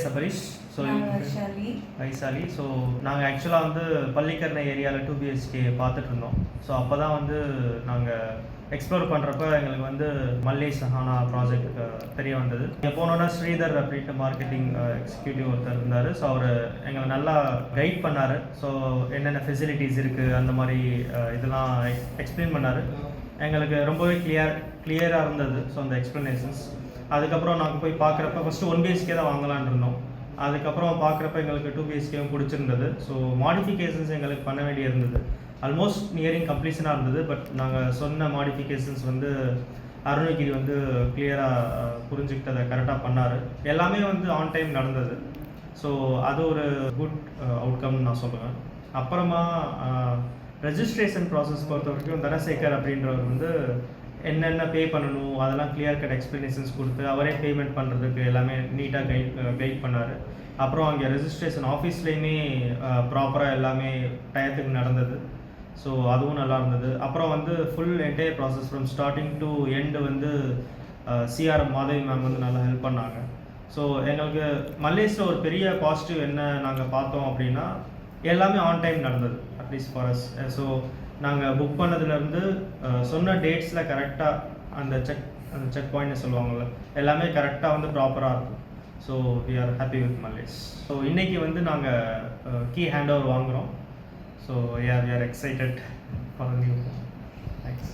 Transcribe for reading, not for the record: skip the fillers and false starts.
Sabarish. So Vaishali. So நாங்கள் ஆக்சுவலாக வந்து பள்ளிக்கரணை ஏரியாவில் 2 BHK பார்த்துட்டு இருந்தோம். ஸோ அப்போ தான் வந்து நாங்கள் எக்ஸ்ப்ளோர் பண்ணுறப்ப எங்களுக்கு வந்து மல்லே சஹானா ப்ராஜெக்ட் தெரிய வந்தது. இங்கே போனோன்னா ஸ்ரீதர் அப்படின்ட்டு மார்க்கெட்டிங் எக்ஸிக்யூட்டிவ் ஒருத்தர் இருந்தார். ஸோ அவர் எங்களை நல்லா கைட் பண்ணார். ஸோ என்னென்ன ஃபெசிலிட்டிஸ் இருக்குது அந்த மாதிரி இதெல்லாம் எக்ஸ்பிளைன் பண்ணார். எங்களுக்கு ரொம்பவே கிளியராக இருந்தது. ஸோ அந்த எக்ஸ்ப்ளனேஷன்ஸ் அதுக்கப்புறம் நாங்கள் போய் பார்க்குறப்ப ஃபஸ்ட்டு 1 BHK தான் வாங்கலான் இருந்தோம். அதுக்கப்புறம் பார்க்குறப்ப எங்களுக்கு 2 BHKவும் பிடிச்சிருந்தது. ஸோ மாடிஃபிகேஷன்ஸ் எங்களுக்கு பண்ண வேண்டிய இருந்தது. ஆல்மோஸ்ட் நியரிங் கம்ப்ளீஷனாக இருந்தது. பட் நாங்கள் சொன்ன மாடிஃபிகேஷன்ஸ் வந்து அருணகிரி வந்து கிளியராக புரிஞ்சுக்கிட்டு அதை கரெக்டாக பண்ணார். எல்லாமே வந்து ஆன் டைம் நடந்தது. ஸோ அது ஒரு குட் அவுட்கம்னு நான் சொல்லுவேன். அப்புறமா ரெஜிஸ்ட்ரேஷன் ப்ராசஸ் பொறுத்த வரைக்கும் தனசேகர் அப்படின்றவர் வந்து என்னென்ன பே பண்ணணும் அதெல்லாம் கிளியர் கட் எக்ஸ்ப்ளனேஷன்ஸ் கொடுத்து அவரே பேமெண்ட் பண்ணுறதுக்கு எல்லாமே நீட்டாக கைட் பண்ணார். அப்புறம் அங்கே ரெஜிஸ்ட்ரேஷன் ஆஃபீஸ்லேயுமே ப்ராப்பராக எல்லாமே டயத்துக்கு நடந்தது. ஸோ அதுவும் நல்லா இருந்தது. அப்புறம் வந்து full entire process from starting to end வந்து சிஆர்எம் மாதவி மேம் வந்து நல்லா ஹெல்ப் பண்ணாங்க. ஸோ எங்களுக்கு மல்லேஸில் ஒரு பெரிய பாசிட்டிவ் என்ன நாங்கள் பார்த்தோம் அப்படின்னா எல்லாமே ஆன் டைம் நடந்தது அட்லீஸ்ட் ஃபார் அஸ். ஸோ நாங்கள் புக் பண்ணதுலேருந்து சொன்ன டேட்ஸில் கரெக்டாக அந்த செக் பாயிண்ட்னு சொல்லுவாங்கள்ல எல்லாமே கரெக்டாக வந்து ப்ராப்பராக இருக்கும். So we are happy with மல்லேஸ். ஸோ இன்றைக்கி வந்து நாங்கள் கீ ஹேண்ட் ஓவர் வாங்குகிறோம். So we are excited for new. Thanks.